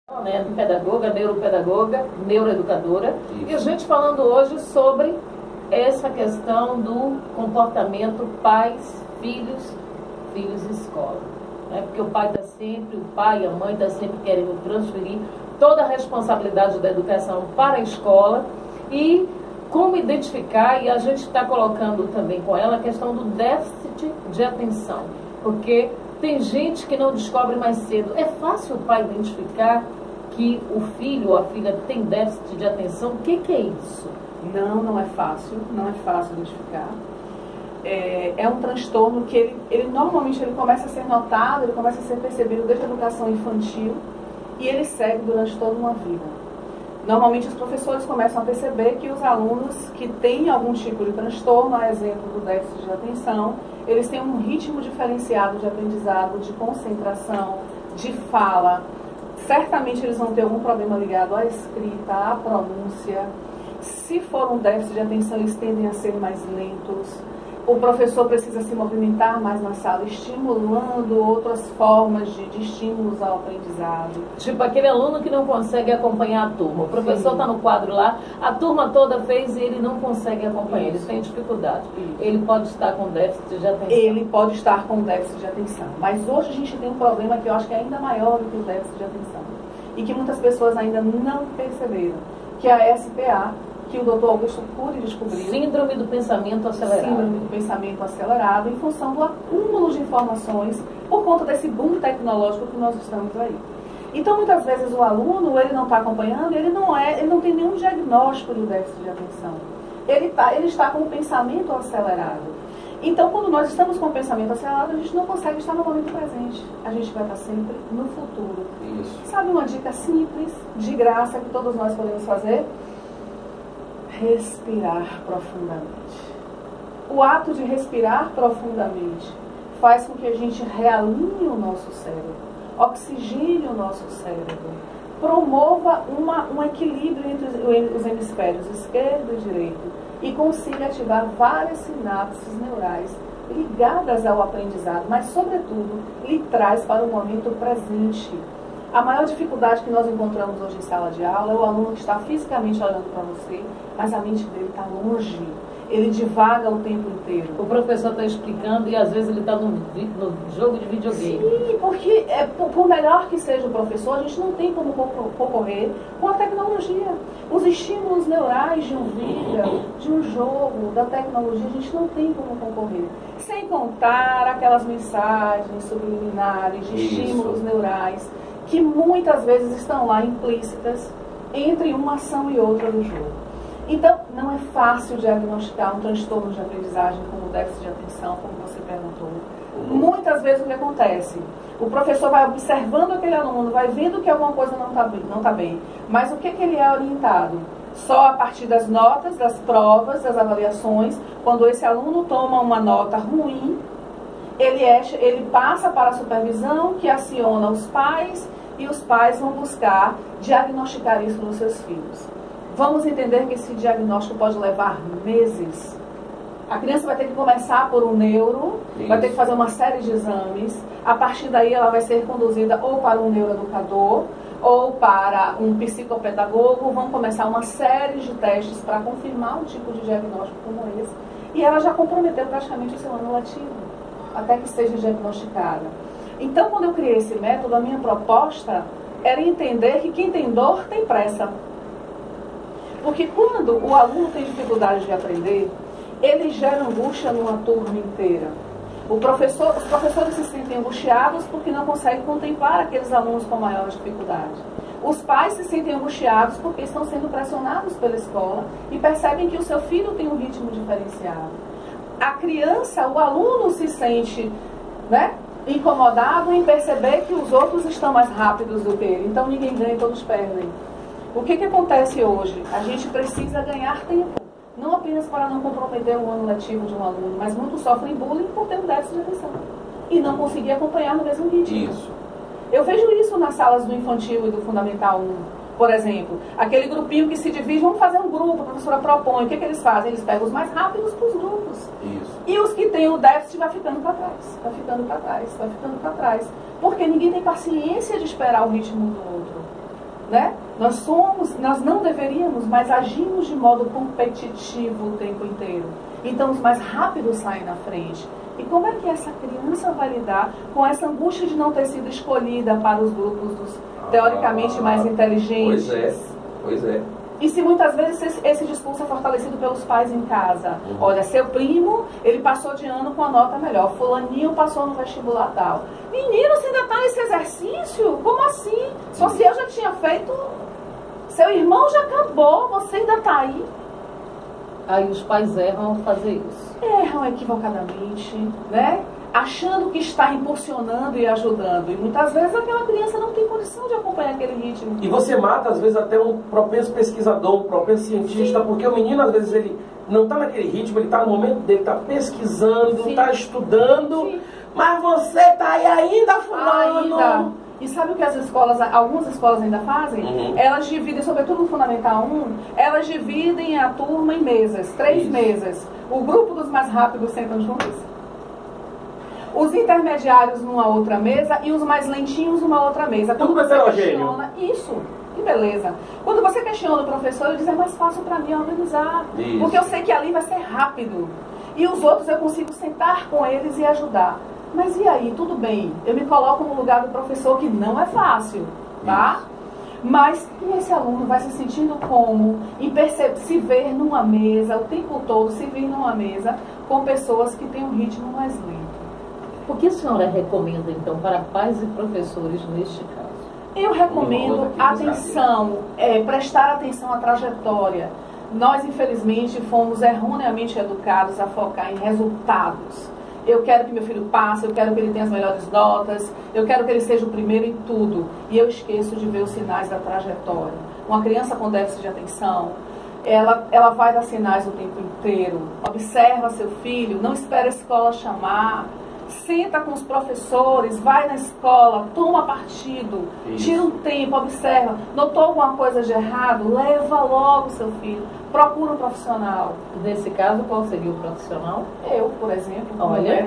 Né, pedagoga, neuropedagoga, neuroeducadora. Isso. E a gente falando hoje sobre essa questão do comportamento pais, filhos e escola. Né? Porque o pai e a mãe está sempre querendo transferir toda a responsabilidade da educação para a escola e como identificar, e a gente está colocando também com ela a questão do déficit de atenção. Porque tem gente que não descobre mais cedo. É fácil o pai identificar que o filho ou a filha tem déficit de atenção? O que é isso? Não é fácil identificar. É um transtorno que ele normalmente começa a ser notado, ele começa a ser percebido desde a educação infantil e ele segue durante toda uma vida. Normalmente os professores começam a perceber que os alunos que têm algum tipo de transtorno, a exemplo do déficit de atenção, eles têm um ritmo diferenciado de aprendizado, de concentração, de fala. Certamente eles vão ter algum problema ligado à escrita, à pronúncia. Se for um déficit de atenção, eles tendem a ser mais lentos. O professor precisa se movimentar mais na sala, estimulando outras formas de estímulos ao aprendizado. Tipo aquele aluno que não consegue acompanhar a turma. O professor está no quadro lá, a turma toda fez e ele não consegue acompanhar, ele tem dificuldade. Ele pode estar com déficit de atenção. Ele pode estar com déficit de atenção. Mas hoje a gente tem um problema que eu acho que é ainda maior do que o déficit de atenção. E que muitas pessoas ainda não perceberam, que é a SPA, que o Dr. Augusto Cury descobriu. Síndrome do pensamento acelerado. Síndrome do pensamento acelerado, em função do acúmulo de informações por conta desse boom tecnológico que nós estamos aí. Então, muitas vezes o aluno, ele não está acompanhando, ele não tem nenhum diagnóstico do déficit de atenção. Ele está com o pensamento acelerado. Então, quando nós estamos com o pensamento acelerado, a gente não consegue estar no momento presente. A gente vai estar sempre no futuro. Isso. Sabe uma dica simples, de graça, que todos nós podemos fazer? Respirar profundamente. O ato de respirar profundamente faz com que a gente realinhe o nosso cérebro, oxigene o nosso cérebro, promova um equilíbrio entre os hemisférios esquerdo e direito e consiga ativar várias sinapses neurais ligadas ao aprendizado, mas, sobretudo, lhe traz para o momento presente. A maior dificuldade que nós encontramos hoje em sala de aula é o aluno que está fisicamente olhando para você, mas a mente dele está longe. Ele divaga o tempo inteiro. O professor está explicando e às vezes ele está no jogo de videogame. Sim, porque por melhor que seja o professor, a gente não tem como concorrer com a tecnologia. Os estímulos neurais de um vídeo, de um jogo, da tecnologia, a gente não tem como concorrer. Sem contar aquelas mensagens subliminares de estímulos neurais que muitas vezes estão lá implícitas entre uma ação e outra do jogo. Então, não é fácil diagnosticar um transtorno de aprendizagem como déficit de atenção, como você perguntou. Muitas vezes o que acontece? O professor vai observando aquele aluno, vai vendo que alguma coisa não tá bem. Mas o que ele é orientado? Só a partir das notas, das provas, das avaliações, quando esse aluno toma uma nota ruim, ele passa para a supervisão, que aciona os pais, e os pais vão buscar diagnosticar isso nos seus filhos. Vamos entender que esse diagnóstico pode levar meses. A criança vai ter que começar por um neuro, vai ter que fazer uma série de exames. A partir daí ela vai ser conduzida ou para um neuroeducador ou para um psicopedagogo. Vão começar uma série de testes para confirmar um tipo de diagnóstico como esse. E ela já comprometeu praticamente o seu ano letivo, até que seja diagnosticada. Então, quando eu criei esse método, a minha proposta era entender que quem tem dor tem pressa. Porque quando o aluno tem dificuldade de aprender, ele gera angústia numa turma inteira. Os professores se sentem angustiados porque não conseguem contemplar aqueles alunos com maior dificuldade. Os pais se sentem angustiados porque estão sendo pressionados pela escola e percebem que o seu filho tem um ritmo diferenciado. A criança, o aluno se sente, incomodado em perceber que os outros estão mais rápidos do que ele. Então ninguém ganha, todos perdem. O que acontece hoje? A gente precisa ganhar tempo. Não apenas para não comprometer o ano letivo de um aluno, mas muitos sofrem bullying por ter um déficit de atenção e não conseguir acompanhar no mesmo ritmo. Isso. Eu vejo isso nas salas do infantil e do Fundamental 1. Por exemplo, aquele grupinho que se divide, vamos fazer um grupo, a professora propõe. O que eles fazem? Eles pegam os mais rápidos para os grupos. Isso. E os que têm o déficit vai ficando para trás, vai ficando para trás, vai ficando para trás. Porque ninguém tem paciência de esperar o ritmo do outro. né? Nós não deveríamos, mas agimos de modo competitivo o tempo inteiro. Então os mais rápidos saem na frente. E como é que essa criança vai lidar com essa angústia de não ter sido escolhida para os grupos dos teoricamente mais inteligentes? Pois é. E se muitas vezes esse discurso é fortalecido pelos pais em casa. Olha, seu primo, ele passou de ano com a nota melhor. Fulaninho passou no vestibular tal. Menino, você ainda está nesse exercício? Como assim? Só se eu já tinha feito... Seu irmão já acabou, você ainda está aí. Aí os pais erram ao fazer isso. Erram equivocadamente, né? Achando que está impulsionando e ajudando. E muitas vezes aquela criança não tem condição de acompanhar aquele ritmo. E você mata, às vezes, até um propenso pesquisador, um propenso cientista, porque o menino, às vezes, ele não está naquele ritmo, ele está no momento dele, está pesquisando, está estudando, mas você está aí ainda fumando. E sabe o que as escolas, algumas escolas ainda fazem? Elas dividem, sobretudo no Fundamental 1, elas dividem a turma em mesas, 3 mesas. O grupo dos mais rápidos sentam juntos. Os intermediários numa outra mesa e os mais lentinhos numa outra mesa. Quando você questiona, isso, que beleza. Quando você questiona o professor, ele diz, é mais fácil para mim organizar. Isso. Porque eu sei que ali vai ser rápido. E os outros eu consigo sentar com eles e ajudar. Mas e aí, tudo bem, eu me coloco no lugar do professor, que não é fácil, tá? Mas esse aluno vai se sentindo como em se ver numa mesa, o tempo todo, se vir numa mesa com pessoas que têm um ritmo mais lento. O que a senhora recomenda, então, para pais e professores neste caso? Eu recomendo atenção, prestar atenção à trajetória. Nós, infelizmente, fomos erroneamente educados a focar em resultados. Eu quero que meu filho passe, eu quero que ele tenha as melhores notas, eu quero que ele seja o primeiro em tudo. E eu esqueço de ver os sinais da trajetória. Uma criança com déficit de atenção, ela vai dar sinais o tempo inteiro. Observa seu filho, não espera a escola chamar. Senta com os professores, vai na escola, toma partido, tira um tempo, observa. Notou alguma coisa de errado? Leva logo seu filho. Procura um profissional. Nesse caso, qual seria o profissional? Eu, por exemplo. Olha.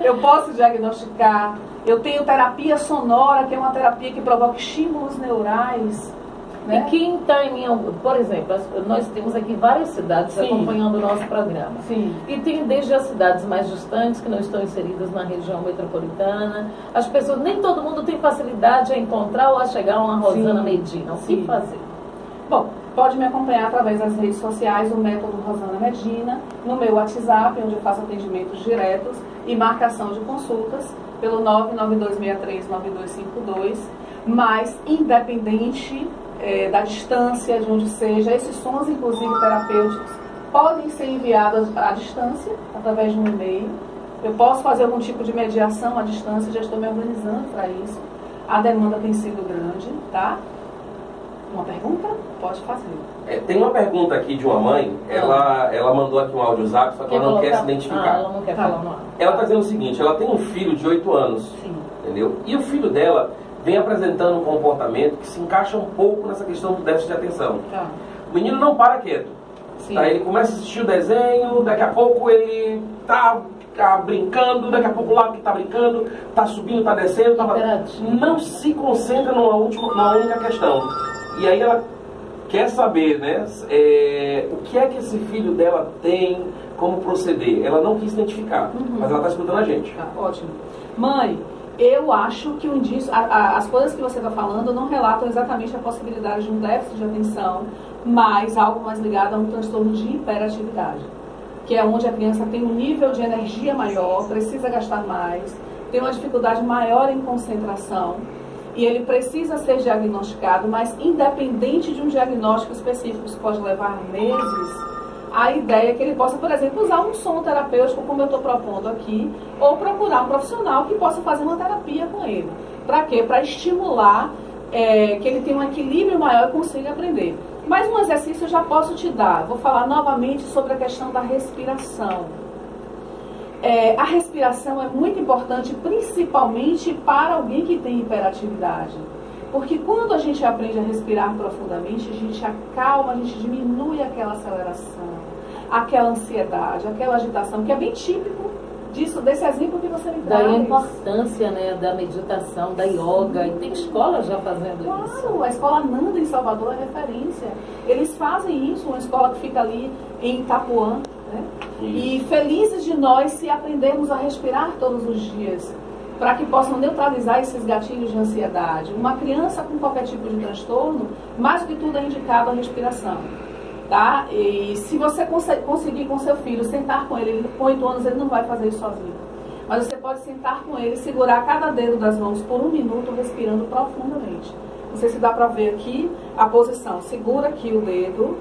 Eu posso diagnosticar. Eu tenho terapia sonora, que é uma terapia que provoca estímulos neurais. Né? E quem está em por exemplo, nós temos aqui várias cidades acompanhando o nosso programa. E tem desde as cidades mais distantes, que não estão inseridas na região metropolitana. As pessoas, nem todo mundo tem facilidade a encontrar ou a chegar a uma Rosana Medina. O que fazer? Bom, pode me acompanhar através das redes sociais, o método Rosana Medina, no meu WhatsApp, onde eu faço atendimentos diretos e marcação de consultas, pelo 992639252, mas independente da distância, de onde seja, esses sons, inclusive terapêuticos, podem ser enviados à distância, através de um e-mail. Eu posso fazer algum tipo de mediação à distância, já estou me organizando para isso. A demanda tem sido grande, tá? Uma pergunta? Pode fazer. Tem uma pergunta aqui de uma mãe, ela mandou aqui um áudio zap, só que ela não quer se identificar. Ela não quer falar no ar. Ela está dizendo o seguinte, ela tem um filho de 8 anos, entendeu? E o filho dela vem apresentando um comportamento que se encaixa um pouco nessa questão do déficit de atenção. O menino não para quieto. Tá? Ele começa a assistir o desenho, daqui a pouco ele tá brincando, daqui a pouco lá que tá brincando, tá subindo, tá descendo, não se concentra numa única questão. E aí ela quer saber, né, o que é que esse filho dela tem, como proceder. Ela não quis identificar, mas ela está escutando a gente. Ótimo. Mãe, eu acho que um indício, as coisas que você está falando não relatam exatamente a possibilidade de um déficit de atenção, mas algo mais ligado a um transtorno de hiperatividade, que é onde a criança tem um nível de energia maior, precisa gastar mais, tem uma dificuldade maior em concentração, e ele precisa ser diagnosticado, mas independente de um diagnóstico específico, que pode levar meses, a ideia é que ele possa, por exemplo, usar um som terapêutico, como eu estou propondo aqui, ou procurar um profissional que possa fazer uma terapia com ele. Para quê? Para estimular que ele tenha um equilíbrio maior e consiga aprender. Mas um exercício eu já posso te dar. Vou falar novamente sobre a questão da respiração. A respiração é muito importante, principalmente para alguém que tem hiperatividade. Porque quando a gente aprende a respirar profundamente, a gente acalma, a gente diminui aquela aceleração, aquela ansiedade, aquela agitação, que é bem típico desse exemplo que você me Daí traz. a importância, né, da meditação, da yoga, e tem escola já fazendo isso. Claro, a escola Nanda em Salvador é referência. Eles fazem isso, uma escola que fica ali em Itapuã, né? E felizes de nós se aprendermos a respirar todos os dias, para que possam neutralizar esses gatilhos de ansiedade. Uma criança com qualquer tipo de transtorno, mais do que tudo é indicado a respiração. Tá? E se você conseguir com seu filho sentar com ele com 8 anos, ele não vai fazer isso sozinho. Mas você pode sentar com ele, segurar cada dedo das mãos por 1 minuto, respirando profundamente. Não sei se dá para ver aqui a posição. Segura aqui o dedo,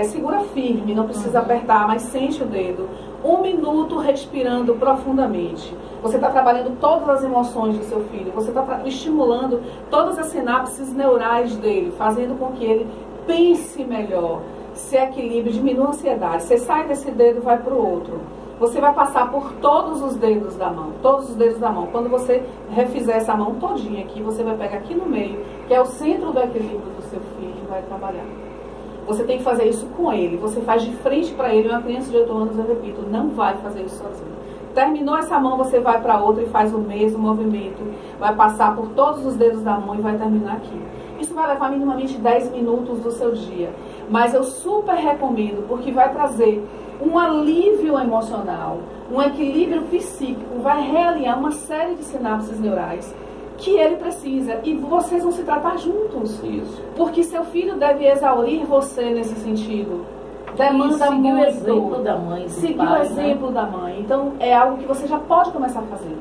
segura firme, não precisa apertar, mas sente o dedo. 1 minuto respirando profundamente. Você está trabalhando todas as emoções do seu filho, você está estimulando todas as sinapses neurais dele, fazendo com que ele pense melhor, se equilibre, diminua a ansiedade. Você sai desse dedo e vai para o outro. Você vai passar por todos os dedos da mão, todos os dedos da mão. Quando você refizer essa mão todinha aqui, você vai pegar aqui no meio, que é o centro do equilíbrio do seu filho, e vai trabalhar. Você tem que fazer isso com ele. Você faz de frente para ele. Uma criança de 8 anos, eu repito, não vai fazer isso sozinho. Terminou essa mão, você vai para outra e faz o mesmo movimento. Vai passar por todos os dedos da mão e vai terminar aqui. Isso vai levar minimamente 10 minutos do seu dia. Mas eu super recomendo, porque vai trazer um alívio emocional, um equilíbrio psíquico, vai realinhar uma série de sinapses neurais que ele precisa. E vocês vão se tratar juntos. Isso. Porque seu filho deve exaurir você nesse sentido. Demanda muito. Seguir o exemplo da mãe, Seguir o exemplo da mãe. Então, é algo que você já pode começar a fazer.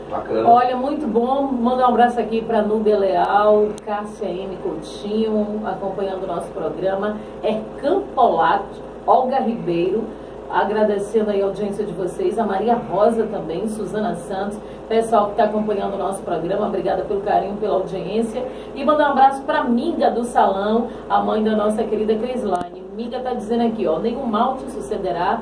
Bacana. Olha, muito bom. Manda um abraço aqui para Núbia Leal, Cássia M. Coutinho, acompanhando o nosso programa. Campolato, Olga Ribeiro, agradecendo aí a audiência de vocês. A Maria Rosa também, Suzana Santos, pessoal que está acompanhando o nosso programa. Obrigada pelo carinho, pela audiência. E mandar um abraço para Minga do Salão, a mãe da nossa querida Crislane. Minga está dizendo aqui, ó, nenhum mal te sucederá,